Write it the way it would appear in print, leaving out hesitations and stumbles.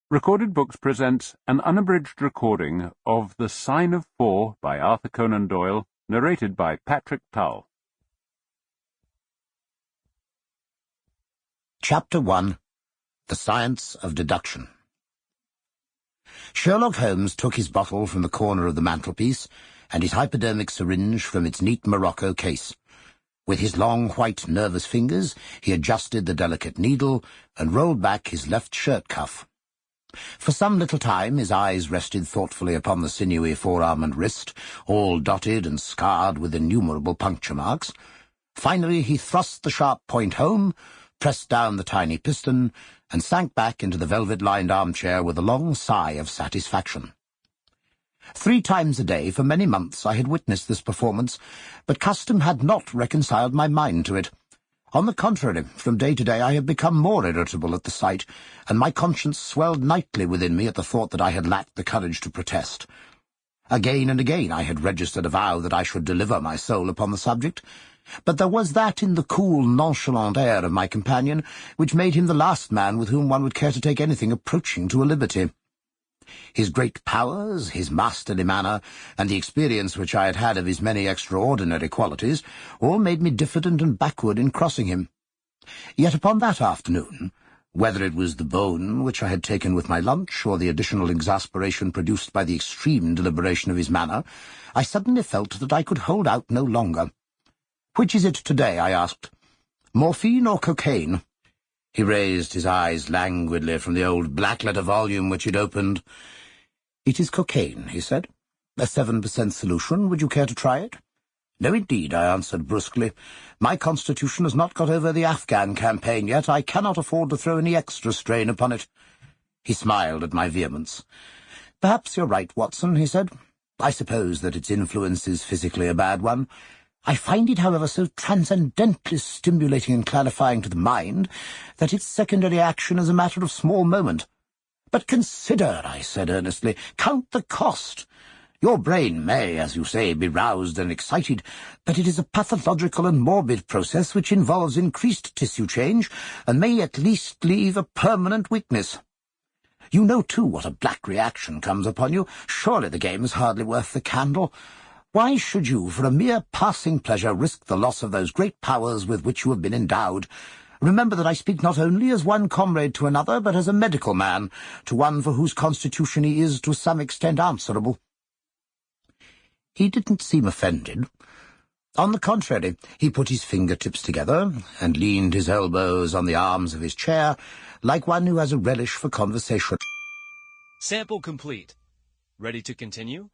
Recorded Books presents an unabridged recording of The Sign of Four by Arthur Conan Doyle, narrated by Patrick Tull. Chapter 1. The Science of Deduction. Sherlock Holmes took his bottle from the corner of the mantelpiece and his hypodermic syringe from its neat morocco case. With his long, white, nervous fingers, he adjusted the delicate needle and rolled back his left shirt cuff. For some little time his eyes rested thoughtfully upon the sinewy forearm and wrist, all dotted and scarred with innumerable puncture marks. Finally he thrust the sharp point home, pressed down the tiny piston, and sank back into the velvet-lined armchair with a long sigh of satisfaction. 3 times a day for many months I had witnessed this performance, but custom had not reconciled my mind to it. On the contrary, from day to day I had become more irritable at the sight, and my conscience swelled nightly within me at the thought that I had lacked the courage to protest. Again and again I had registered a vow that I should deliver my soul upon the subject, but there was that in the cool, nonchalant air of my companion which made him the last man with whom one would care to take anything approaching to a liberty. His great powers, his masterly manner, and the experience which I had had of his many extraordinary qualities, all made me diffident and backward in crossing him. Yet upon that afternoon, whether it was the bone which I had taken with my lunch, or the additional exasperation produced by the extreme deliberation of his manner, I suddenly felt that I could hold out no longer. "Which is it today?" I asked. "Morphine or cocaine?" He raised his eyes languidly from the old black-letter volume which he'd opened. "It is cocaine," he said. "A 7% solution. Would you care to try it?" "No, indeed," I answered brusquely. "My constitution has not got over the Afghan campaign yet. I cannot afford to throw any extra strain upon it." He smiled at my vehemence. "Perhaps you're right, Watson," he said. "I suppose that its influence is physically a bad one. I find it, however, so transcendently stimulating and clarifying to the mind that its secondary action is a matter of small moment. But consider," I said earnestly, "count the cost. Your brain may, as you say, be roused and excited, but it is a pathological and morbid process which involves increased tissue change and may at least leave a permanent weakness. You know, too, what a black reaction comes upon you. Surely the game is hardly worth the candle. Why should you, for a mere passing pleasure, risk the loss of those great powers with which you have been endowed? Remember that I speak not only as one comrade to another, but as a medical man, to one for whose constitution he is to some extent answerable." He didn't seem offended. On the contrary, he put his fingertips together and leaned his elbows on the arms of his chair, like one who has a relish for conversation. Sample complete. Ready to continue?